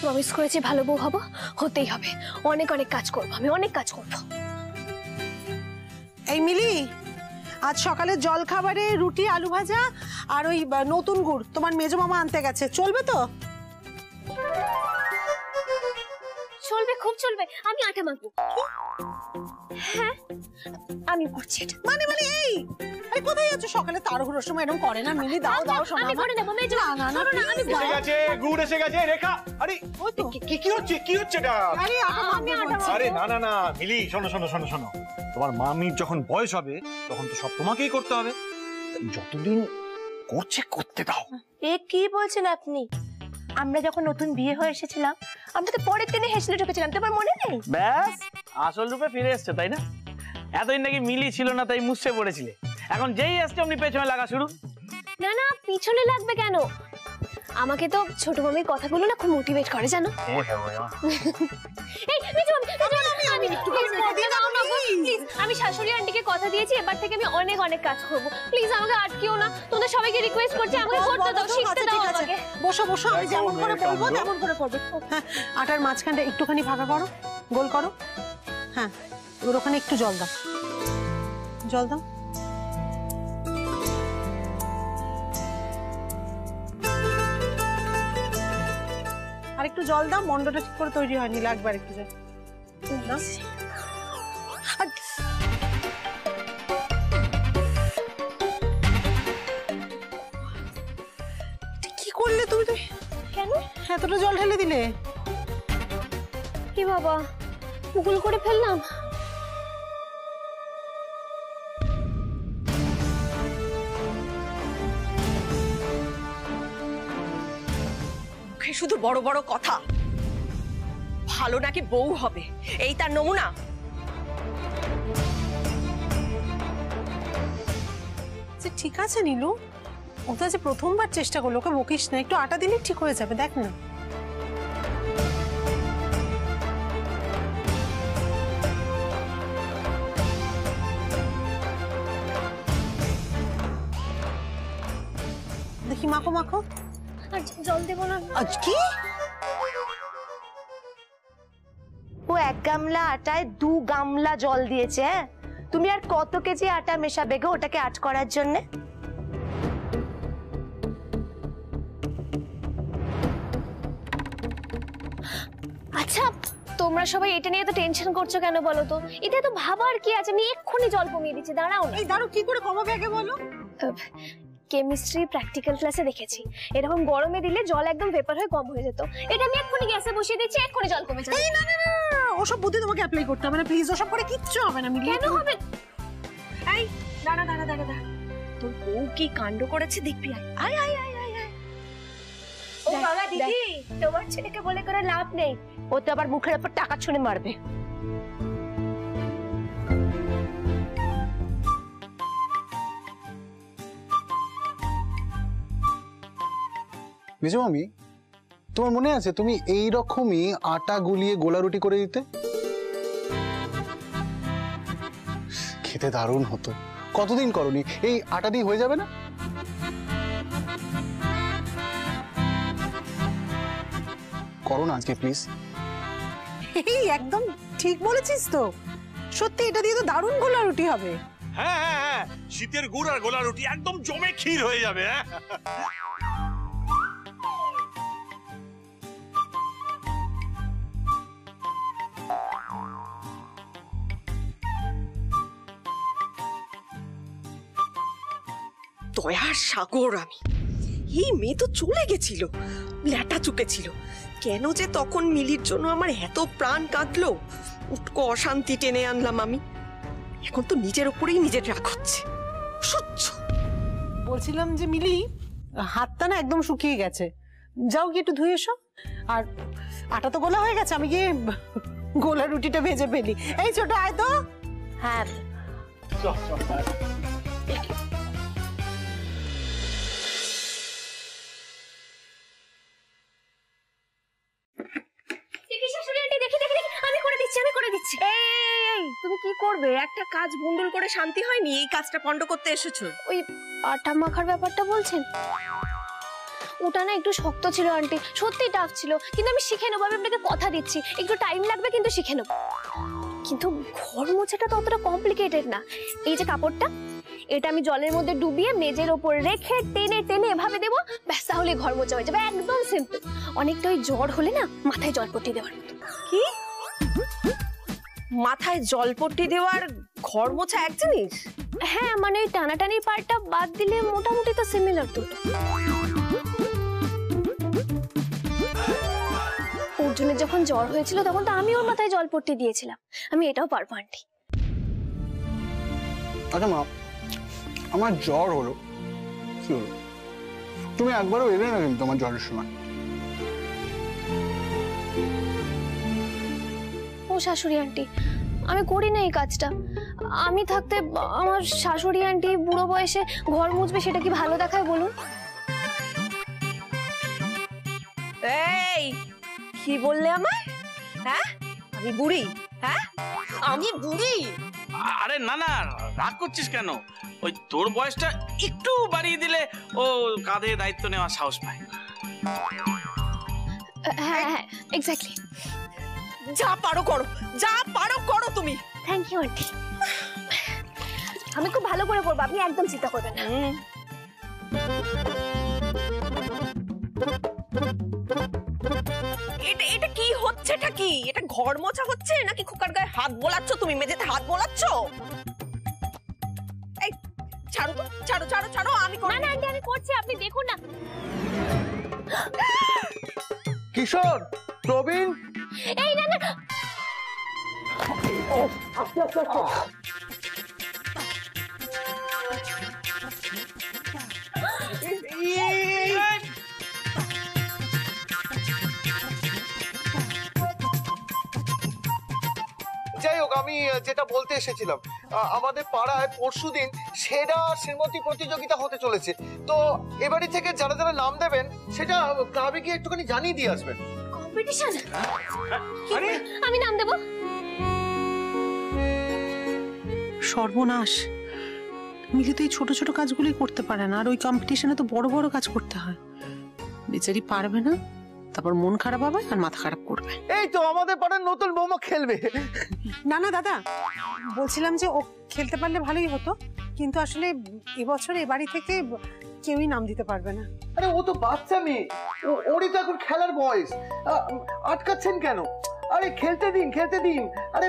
Promise করেছি ভালো বউ হব, হতেই হবে। অনেক অনেক কাজ করবো আমি, অনেক কাজ করবো। এই মিলি, আজ সকালে জল খাবারে রুটি আলু ভাজা আর ওই নতুন গুড় তোমার মেজো মামা আনতে গেছে, চলবে তো? চলবে, খুব চলবে। আমি আটা মাখবো। হ্যাঁ আমি করছি এটা। মানে মানে এই আরে কোথায় যাচ্ছ সকালে? তাড়াহুড়োর সময় এরকম করে না মিলি, দাও দাও শোনা। আমি করে নেব মেজো। না না না, আমি এসে গেছে, গুড় এসে গেছে। রেখা, আরে ওই তো কি হচ্ছে, কি হচ্ছে এটা? আরে আমি আটা মাখবো। আরে না না না মিলি, শোনো শোনো শোনো শোনো, তোমার মামির যখন বয়স হবে তখন তো সব তোমাকেই করতে হবে। যতদিন করছে করতে দাও। এ কি বলছেন আপনি? আমরা যখন নতুন বিয়ে হয়ে এসেছিলাম আমরা তো পরের দিনে হেসেলে ঢুকেছিলাম, তোমার মনে নেই? ব্যাস আসল রূপে ফিরে এসছে, তাই না? এতদিন নাকি মিলি ছিল না তাই মুছতে পড়েছিলে, এখন যেই আসছে অমনি পেছনে লাগা শুরু। না না, পিছনে লাগবে কেন? আমাকে তো ছোট মামির কথাগুলো না খুব মোটিভেট করে, জানো? এই মেজো মামি, আমি শাশুড়ি আন্টিকে কথা দিয়েছি এবার থেকে আমি অনেক অনেক কাজ করব। প্লিজ আমাকে আটকিও না, তোমাদের সবাইকে রিকোয়েস্ট করছি আমাকে করতে দাও, শিখতে দাও আমাকে। বসো বসো, আমি যেমন করে বলবো তেমন করে করবে। হ্যাঁ, আটার মাঝখানটা একটুখানি ফাঁকা করো, গোল করো। হ্যাঁ, ওর ওখানে একটু জল দাও, জল দাও। আর একটু জল দাও, মন্ডটা ঠিক করে তৈরি হয়নি, লাগবে আর একটু জল। কি করলে তুমি? কেন এতটা জল ঢেলে দিলে? কি বাবা, ভুল করে ফেললাম? শুধু বড় বড় কথা, ভালো নাকি বউ হবে এই তার নমুনা? ঠিক আছে নীলু, ও তো আজ প্রথমবার চেষ্টা করলো, ওকে বকিস না, একটু আটা দিলে ঠিক হয়ে যাবে, দেখ না। দেখি মাখো মাখো। আর জল দেবো না? আজ কি? ও 1 গামলা আটায় 2 গামলা জল দিয়েছে। হ্যাঁ, তুমি আর কত কেজি আটা মেশাবে গো ওটাকে আট করার জন্য? আচ্ছা তোমরা সবাই এটা নিয়ে তো টেনশন করছো কেন বলো তো? এটা তো ভাবার কি আছে, আমি এক্ষুনি জল কমিয়ে দিচ্ছি, দাঁড়াও না। এই দাঁড়ো, কি করে কমাবে আগে বলো। কেমিস্ট্রি প্র্যাকটিক্যাল ক্লাসে দেখেছি এরকম গরমে দিলে জল একদম ভেপার হয়ে কম হয়ে যেত। এটা আমি এক্ষুনি গ্যাসে বসিয়ে দিচ্ছি, এক্ষুনি জল কমে যাবে। এই না না না, ওসব বুদ্ধি তোমাকে অ্যাপ্লাই করতে হবে না প্লিজ, ওসব করে কিচ্ছু হবে না। কেন হবে? এই দাঁড়া দাঁড়া দাঁড়া দাঁড়া, তোর বউ কি কাণ্ড করেছে দেখবি। আয় আয় আয় আয় আয়। ও বাবা দিদি, তোমার ছেলেকে বলে করে লাভ নেই, ও তো আবার মুখের উপর টাকা ছুঁড়ে মারবে। মেজো মামি, তোমার মনে আছে তুমি এই রকমই আটা গুলিয়ে গোলা রুটি করে দিতে? খেতে দারুণ হতো। কতদিন করনি? এই আটা দিয়ে হয়ে যাবে না? করো না আজকে প্লিজ। এই একদম ঠিক বলেছিস তো, সত্যি এটা দিয়ে তো দারুণ গোলা রুটি হবে। হ্যাঁ হ্যাঁ হ্যাঁ, শীতের গুড় আর গোলা রুটি একদম জমে ক্ষীর হয়ে যাবে। হ্যাঁ দয়ার সাগর আমি, এই মেয়ে তো চলে গেছিল, ল্যাটা চুকেছিল, কেন যে তখন মিলির জন্য আমার এত প্রাণ কাঁদলো, উটকো অশান্তি টেনে আনলাম আমি। এখন তো নিজের উপরেই নিজের রাগ হচ্ছে, সহ্য। বলছিলাম যে মিলি, হাতটা না একদম শুকিয়ে গেছে, যাও কি একটু ধুয়ে এসো। আর আটা তো গোলা হয়ে গেছে, আমি গিয়ে গোলা রুটিটা ভেজে ফেলি। এই ছোট আয় তো। হ্যাঁ তুমি কি করবে? একটা কাজ ভুন্ডুল করে শান্তি হয়নি, এই কাজটা পন্ড করতে এসেছো? ওই আটা মাখার ব্যাপারটা বলছেন? ওটা না একটু শক্ত ছিল আন্টি, সত্যি টাফ ছিল, কিন্তু আমি শিখে নেবো, আমি আপনাকে কথা দিচ্ছি, একটু টাইম লাগবে কিন্তু শিখে নেবো। কিন্তু ঘর মোছাটা তো অতটা কমপ্লিকেটেড না। এই যে কাপড়টা, এটা আমি জলের মধ্যে ডুবিয়ে মেজের ওপর রেখে টেনে টেনে এভাবে দেবো, ব্যাস তাহলে ঘর মোছা হয়ে যাবে, একদম সিম্পল। অনেকটা ওই জ্বর হলে না মাথায় জলপট্টি দেওয়ার মতো। কি মাথায় জলপট্টি দেওয়ার ঘর মোছা এক জিনিস? হ্যাঁ, মানে ওই টানাটানির পার্টটা বাদ দিলে মোটামুটি তো সিমিলার দুটো। অর্জুনের যখন জ্বর হয়েছিল তখন তো আমি ওর মাথায় জলপট্টি দিয়েছিলাম, আমি এটাও পারবো আন্টি। আচ্ছা মা, আমার জ্বর হলো, কি হলো? তুমি একবারও এলে না কিন্তু আমার জ্বরের সময়। ও শাশুড়ি আন্টি, আমি করি না এই কাজটা। আমি থাকতে আমার শাশুড়ি আন্টি বুড়ো বয়সে ঘর মুছবে, সেটা কি ভালো দেখায় বলুন? এই কি বললে আমায়? হ্যাঁ, আমি বুড়ি? হ্যাঁ, আমি বুড়ি? আরে না না, রাগ করছিস কেন? ওই তোর বয়সটা একটু বাড়িয়ে দিলে ও কাঁধে দায়িত্ব নেওয়ার সাহস পায়। হ্যাঁ হ্যাঁ, এক্স্যাক্টলি। যা পারো করো, যা পারো করো তুমি। থ্যাংক ইউ আন্টি, আমি খুব ভালো করে করবো, আপনি একদম চিন্তা করবেন না। এটা এটা কি হচ্ছে? এটা কি? এটা ঘর মোছা হচ্ছে নাকি খোকার গায়ে হাত বোলাচ্ছ তুমি? মেঝেতে হাত বোলাচ্ছ? এই ছাড়ো তো, ছাড়ো ছাড়ো ছাড়ো, আমি না না আন্টি, আমি করছি, আপনি দেখুন না। কিশোর, প্রবীণ, এই না না, যাই হোক, আমি যেটা বলতে এসেছিলাম, আমাদের পাড়ায় পরশুদিন সেরা শ্রীমতী প্রতিযোগিতা হতে চলেছে। তো এবারে থেকে যারা যারা নাম দেবেন সেটা ক্লাবে গিয়ে একটুখানি জানিয়ে দিয়ে আসবেন। কম্পিটিশন? আমি নাম দেবো? সর্বনাশ, মিলি তো এই ছোট ছোট কাজগুলোই করতে পারে না, আর ওই কম্পিটিশনে তো বড় বড় কাজ করতে হয়। বেচারি পারবে না, তারপর মন খারাপ হবে আর মাথা খারাপ করবে। এই তো আমাদের পাড়ার নতুন বৌমা খেলবে। না না দাদা, বলছিলাম যে ও খেলতে পারলে ভালোই হতো, কিন্তু আসলে এবছর এ বাড়ি থেকে কেউই নাম দিতে পারবে না। আরে ও তো বাচ্চা মেয়ে, ওরই তো এখন খেলার বয়স, আটকাচ্ছেন কেন? আরে খেলতে দিন, খেলতে দিন। আরে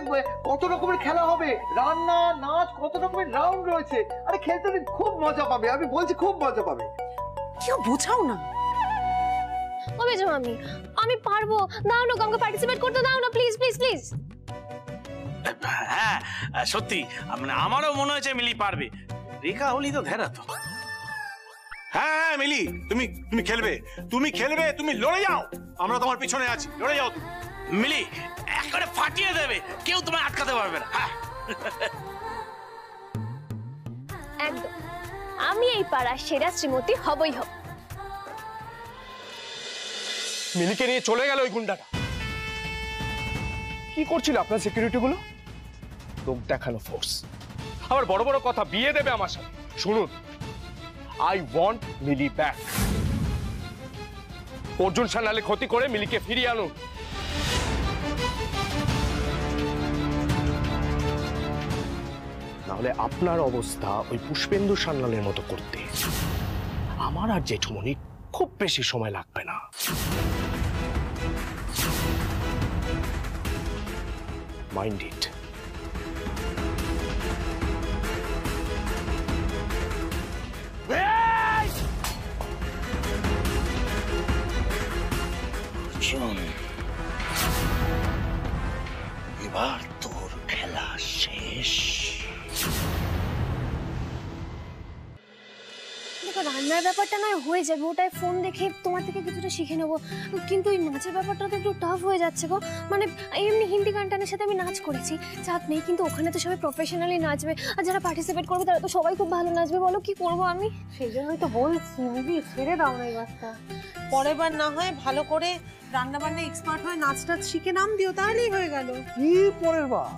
কত রকমের খেলা হবে, রান্না, নাচ, কত রকমের রাউন্ড রয়েছে। আরে খেলতে দিন, খুব মজা পাবে, আমি বলছি খুব মজা পাবে। কেউ বোঝাও না। ও মেজো মামি, আমি পারবো, দাও না, আমাকে পার্টিসিপেট করতে দাও না, প্লিজ প্লিজ প্লিজ। হ্যাঁ সত্যি, মানে আমারও মনে হয়েছে মিলি পারবে। রেখা হলি তো ধেরা তো। হ্যাঁ মিলি, তুমি তুমি খেলবে, তুমি খেলবে, তুমি লড়ে যাও, আমরা তোমার পিছনে আছি, লড়ে যাও তুমি। মিলি একবারে ফাটিয়ে দেবে, কেউ তোমায় আটকাতে পারবে না। হ্যাঁ একদম, আমি এই পাড়ার সেরা শ্রীমতী হবই হব। মিলিকে নিয়ে চলে গেল ওই গুন্ডাটা। কি করছিল আপনার সিকিউরিটি গুলো? লোক দেখানো ফোর্স, আবার বড় বড় কথা, বিয়ে দেবে আমার সাথে। শুনুন, I want Mili back. Arjun সান্যালে ক্ষতি করে মিলিকে ফিরিয়ে আনুন। নাহলে আপনার অবস্থা ওই পুষ্পেন্দু সান্যালের মতো করতে আমার আর জেঠুমনির খুব বেশি সময় লাগবে না। Mind it. এবার তোর খেলা শেষ। দেখো, রান্নার ব্যাপারটা নয় হয়ে যাবে, ওটাই ফোন দেখে তোমার থেকে কিছুটা শিখে নেবো, কিন্তু এই নাচের ব্যাপারটা তো একটু টাফ হয়ে যাচ্ছে গো। মানে এমনি হিন্দি গানটানের সাথে আমি নাচ করেছি, চাপ নেই, কিন্তু ওখানে তো সবাই প্রফেশনালি নাচবে, আর যারা পার্টিসিপেট করবে তারা তো সবাই খুব ভালো নাচবে। বলো কি করবো আমি? সেই জন্যই তো বলছি, মিলি ছেড়ে দাও না এই বাচ্চা। পরের বার না হয় ভালো করে রান্না বান্না এক্সপার্ট হয়ে নাচ টাচ শিখে নাম দিও, তাহলেই হয়ে গেল। কি পরের বার?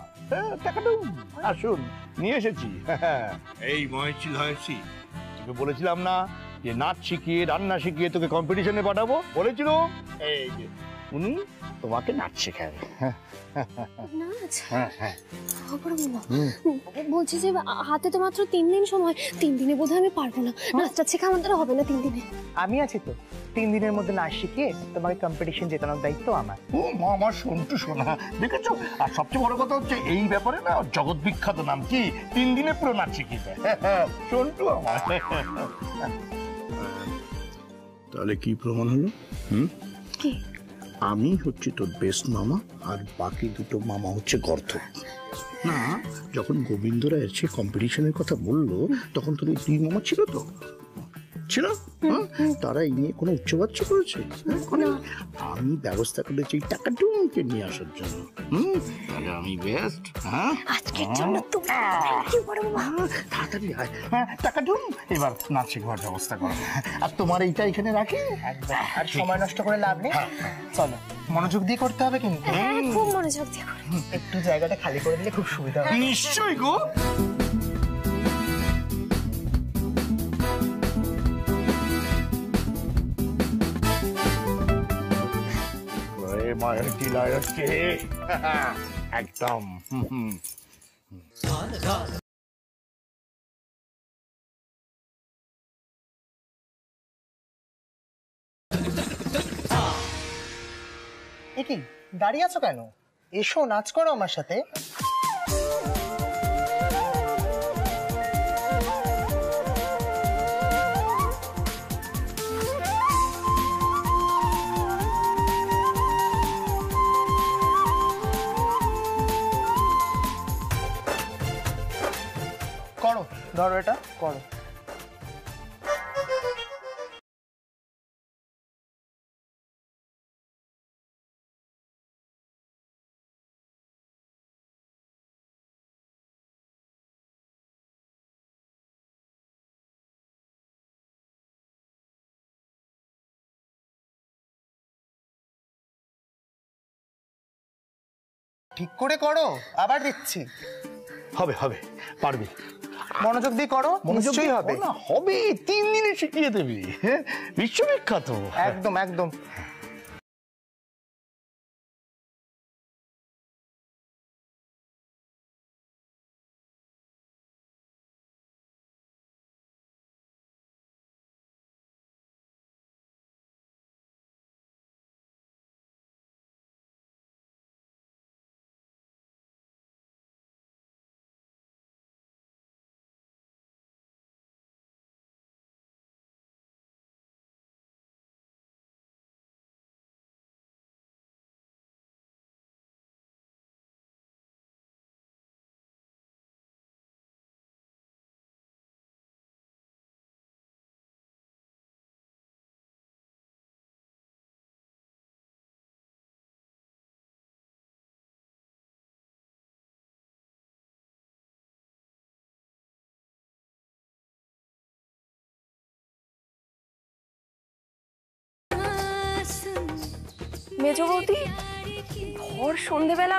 টাকাটা আসুন, নিয়ে এসেছি। এই মহেশিল হয়েছি, তোকে বলেছিলাম না যে নাচ শিখিয়ে রান্না শিখিয়ে তোকে কম্পিটিশনে পাঠাবো, বলেছিল এই যে উনি তোমাকে নাচ শেখাবে। নাচ? হ্যাঁ হ্যাঁ। বলছি যে হাতে তো মাত্র 3 দিন সময়, 3 দিনে বোধহয় আমি পারবো না। নাচটা শেখা আমাদের হবে না 3 দিনে। আমি আছি তো, 3 দিনের মধ্যে নাচ শিখিয়ে তোমাকে কম্পিটিশন জেতানোর দায়িত্ব আমার। ও মা, আমার সন্টু শোনা, দেখেছো? আর সবচেয়ে বড় কথা হচ্ছে এই ব্যাপারে না জগৎ বিখ্যাত নাম কি, 3 দিনে পুরো নাচ শিখিয়ে দেয় সন্টু আমার। তাহলে কি প্রমাণ হলো? কি? আমি হচ্ছে তোর বেস্ট মামা আর বাকি দুটো মামা হচ্ছে গর্ধপ। না, যখন গোবিন্দরা এসে কম্পিটিশনের কথা বললো তখন তোর এই 2 মামা ছিল তো, ছিল? তারা এই নিয়ে কোনো উচ্চবাচ্য করেছে? আমি ব্যবস্থা করেছি টাকা ডুমকে নিয়ে আসার জন্য। তাহলে আমি বেস্ট। আজকের জন্য তো থ্যাংক ইউ বড় মামা। তাড়াতাড়ি আয়, টাকা ডুম, এবার নাচ শেখার ব্যবস্থা করো। আর তোমার এইটা এখানে রাখি, আর সময় নষ্ট করে লাভ নেই। চলো, মনোযোগ দিয়ে করতে হবে কিন্তু। খুব মনোযোগ দিয়ে করো। একটু জায়গাটা খালি করে দিলে খুব সুবিধা হবে। নিশ্চয়ই গো। মায়ের দিলায় হচ্ছে একদম। কি দাঁড়িয়ে আছো কেন? এসো নাচ করো আমার সাথে। করো, ধরো এটা করো। ঠিক করে করো, আবার দিচ্ছি। হবে হবে, পারবি। মনোযোগ দিয়ে করো, নিশ্চয়ই হবে। না হবে, 3 দিনে শিখিয়ে দেবি। বিশ্ববিখ্যাত। একদম একদম। মেজ বৌদি, ভোর সন্ধেবেলা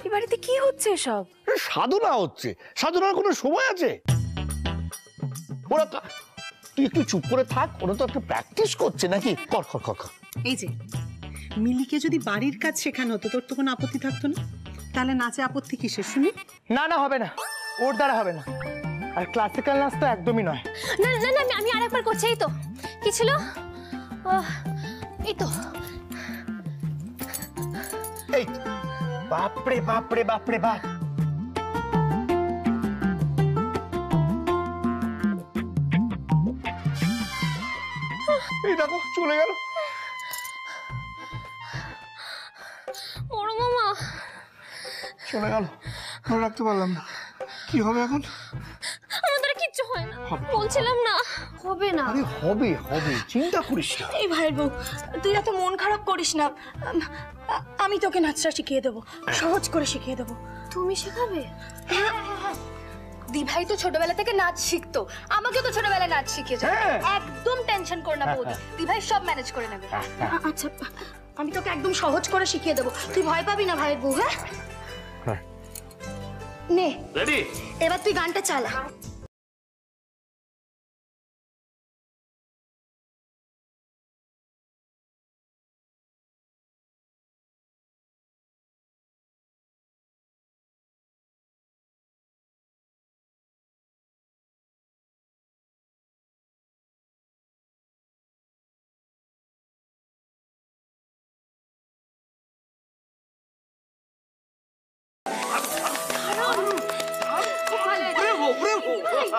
এ বাড়িতে কি হচ্ছে এসব? সাধনা হচ্ছে। সাধনার কোনো সময় আছে? ওরা তুই একটু চুপ করে থাক, ওরা তো একটা প্র্যাকটিস করছে নাকি। কর কর কর কর। এই যে মিলিকে যদি বাড়ির কাজ শেখানো হতো তোর তো কোনো আপত্তি থাকতো না, তাহলে নাচে আপত্তি কিসের শুনি? না না, হবে না, ওর দ্বারা হবে না। আর ক্লাসিক্যাল নাচ তো একদমই নয়। না না না, আমি আরেকবার করছি। এই তো কি ছিল, এই তো এই বাপরে বাপরে বাপরে বাপ। এই দেখো চলে গেল। বড় মামা চলে গেল, মনে রাখতে পারলাম না। কি হবে এখন? আমাদের কিচ্ছু হয় না, বলছিলাম না হবে না। আরে হবে হবে, চিন্তা করিস না। এই ভাইয়ের বউ, তুই এত মন খারাপ করিস না। আমি তোকে নাচটা শিখিয়ে দেবো, সহজ করে শিখিয়ে দেবো। তুমি শেখাবে? দিভাই তো ছোটবেলা থেকে নাচ শিখতো, আমাকে তো ছোটবেলায় নাচ শিখিয়েছে। একদম টেনশন কর না বৌদি, দিভাই সব ম্যানেজ করে নেবে। আচ্ছা, আমি তোকে একদম সহজ করে শিখিয়ে দেবো, তুই ভয় পাবি না ভাইয়ের বউ। হ্যাঁ নে, এবার তুই গানটা চালা।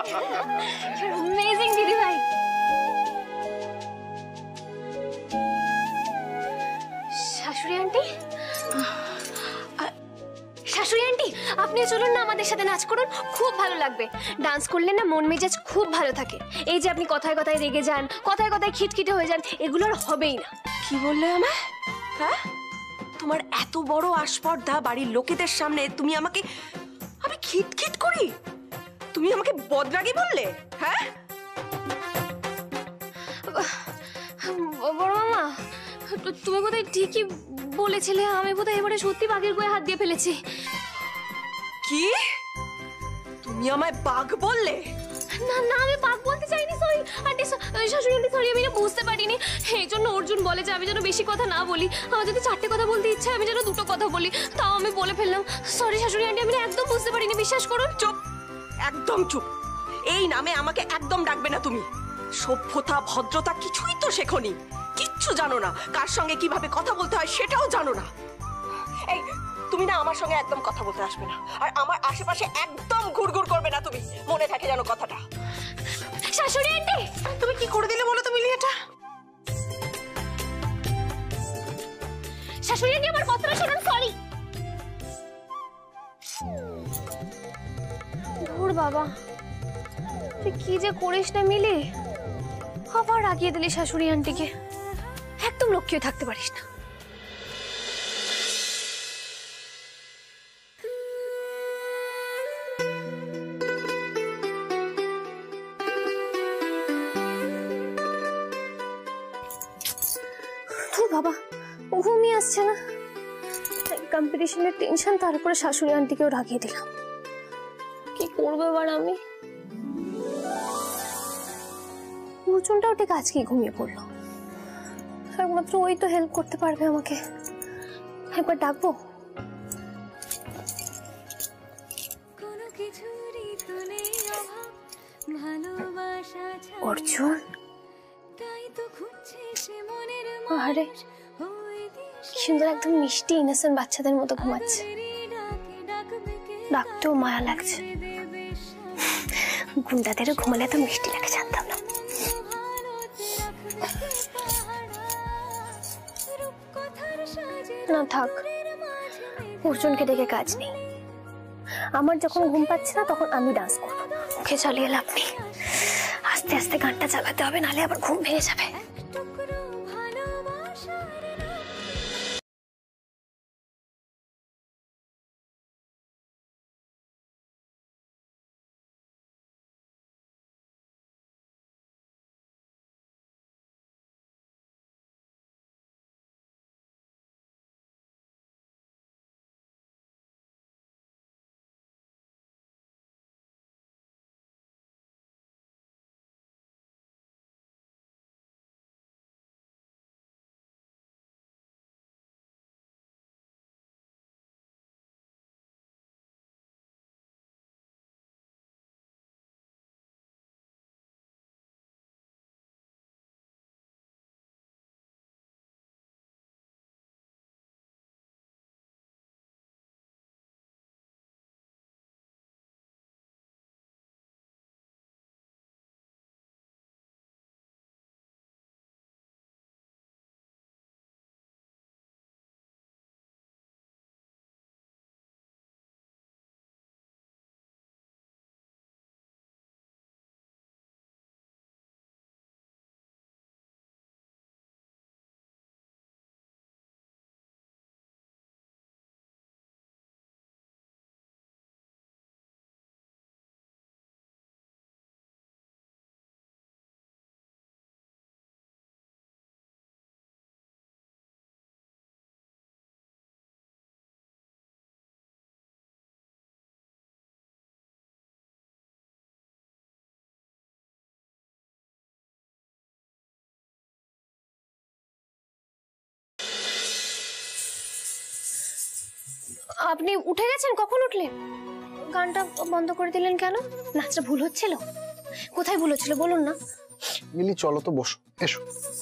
অ্যামেজিং দিদি ভাই। শাশুড়ি আন্টি, শাশুড়ি আন্টি আপনি চলুন না আমাদের সাথে নাচ করুন, খুব ভালো লাগবে। ডান্স করলে না মন মেজাজ খুব ভালো থাকে। এই যে আপনি কথায় কথায় রেগে যান, কথায় কথায় খিটখিটে হয়ে যান, এগুলো আর হবেই না। কি বললে আমায়? হ্যাঁ, তোমার এত বড় আসপর্দা বাড়ির লোকেদের সামনে তুমি আমাকে, আমি খিটখিট করি? তুমি আমাকে বদরাগী বললে? হ্যাঁ বড় মামা, তুমি বোধহয় ঠিকই বলেছিলে। আমি বোধহয় এবারে সত্যি বাঘের গায়ে হাত দিয়ে ফেলেছি। কি তুমি আমায় বাঘ বললে? না না, আমি বাঘ বলতে চাইনি। সরি আন্টি, শাশুড়ি আন্টি সরি, আমি বুঝতে পারিনি। এই জন্য অর্জুন বলে যে আমি যেন বেশি কথা না বলি। আমার যদি 4টে কথা বলতে ইচ্ছা আমি যেন 2টো কথা বলি, তাও আমি বলে ফেললাম। সরি শাশুড়ি আন্টি, আমি একদম বুঝতে পারিনি, বিশ্বাস করুন। চুপ, একদম চুপ। এই নামে আমাকে একদম ডাকবে না তুমি। সভ্যতা ভদ্রতা কিছুই তো শেখনি, কিচ্ছু জানো না। কার সঙ্গে কিভাবে কথা বলতে হয় সেটাও জানো না। এই তুমি না আমার সঙ্গে একদম কথা বলতে আসবে না, আর আমার আশেপাশে একদম ঘুরঘুর করবে না তুমি, মনে থাকে যেন কথাটা। শাশুড়ি আন্টি, তুমি কি করে দিলে বলো তো মিলি এটা? শাশুড়ি আন্টি আমার কথাটা শুনুন। সরি। ধুর বাবা, তুই কি যে করিস না মিলি, আবার রাগিয়ে দিলি শাশুড়ি আন্টিকে। একদম লক্ষ্য থাকতে পারিস না। ধুর বাবা, ঘুমিয়ে আসছে না। কম্পিটিশনের টেনশন, তার উপরে শাশুড়ি আন্টিকেও রাগিয়ে দিলাম। কি করবো এবার আমি? অর্জুনটাও ঠিক আজকেই ঘুমিয়ে পড়লো। একমাত্র ওই তো হেল্প করতে পারবে আমাকে। একবার ডাকবো। অর্জুন, আরে কি সুন্দর, একদম মিষ্টি ইনোসেন্ট বাচ্চাদের মতো ঘুমাচ্ছে। ডাকতেও মায়া লাগছে। গুন্ডাদেরও ঘুমালে তো মিষ্টি লাগে, জানতাম না। না থাক, অর্জুনকে ডেকে কাজ নেই। আমার যখন ঘুম পাচ্ছে না তখন আমি ডান্স করবো। ওকে চালিয়ে লাভ নেই, আস্তে আস্তে গানটা চালাতে হবে, নাহলে আবার ঘুম ভেঙে যাবে। আপনি উঠে গেছেন? কখন উঠলেন? গানটা বন্ধ করে দিলেন কেন? নাচটা ভুল হচ্ছিল? কোথায় ভুল হচ্ছিল বলুন না। মিলি চলো তো, বসো, এসো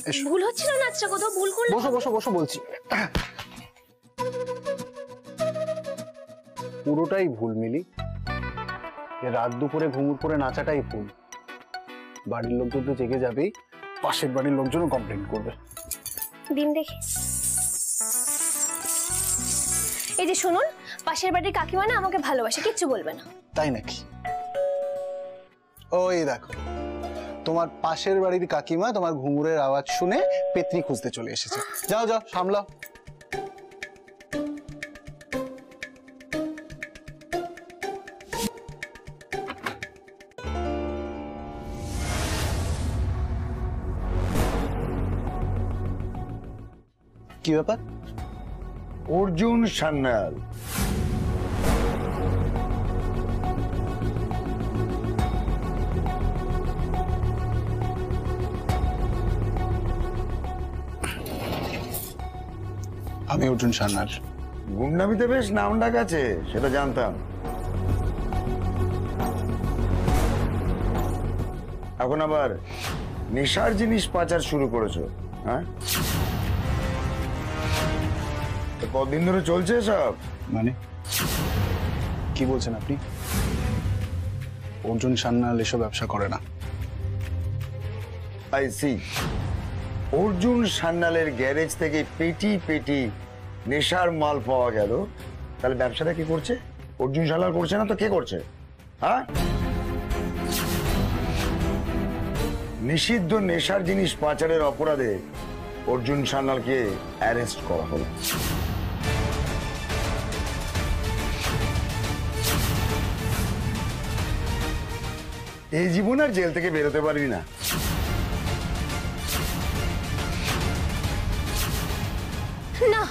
এসো। ভুল হচ্ছিল নাচটা, কোথাও ভুল করলে? বসো বসো বসো বলছি। পুরোটাই ভুল মিলি। রাত দুপুরে ঘুমুর পরে নাচাটাই ভুল। বাড়ির লোকজন তো জেগে যাবেই, পাশের বাড়ির লোকজনও কমপ্লেন করবে। দিন দেখি। এই যে শুনুন, পাশের বাড়ির কাকিমা না আমাকে ভালোবাসে, কিচ্ছু বলবে না। তাই নাকি? ওই দেখো, তোমার পাশের বাড়ির কাকিমা তোমার ঘুঙুরের আওয়াজ শুনে পেত্নী খুঁজতে চলে এসেছে। যাও যাও, সামলাও। কি ব্যাপার? অর্জুন সান্যাল। আমি অর্জুন সান্যাল। গুন্ডামিতে বেশ নাম ডাক আছে, সেটা জানতাম। এখন আবার নেশার জিনিস পাচার শুরু করেছো, হ্যাঁ? কতদিন ধরে চলছে সব? মানে কি বলছেন আপনি? অর্জুন সান্যাল এসব ব্যবসা করে না। I see. অর্জুন সান্যালের গ্যারেজ থেকে পেটি পেটি নেশার মাল পাওয়া গেল, তাহলে ব্যবসাটা কি করছে? অর্জুন সান্যাল করছে না তো কে করছে? হ্যাঁ, নিষিদ্ধ নেশার জিনিস পাচারের অপরাধে অর্জুন সান্যালকে অ্যারেস্ট করা হলো। এই জীবন আর জেল থেকে বেরোতে পারবি না। না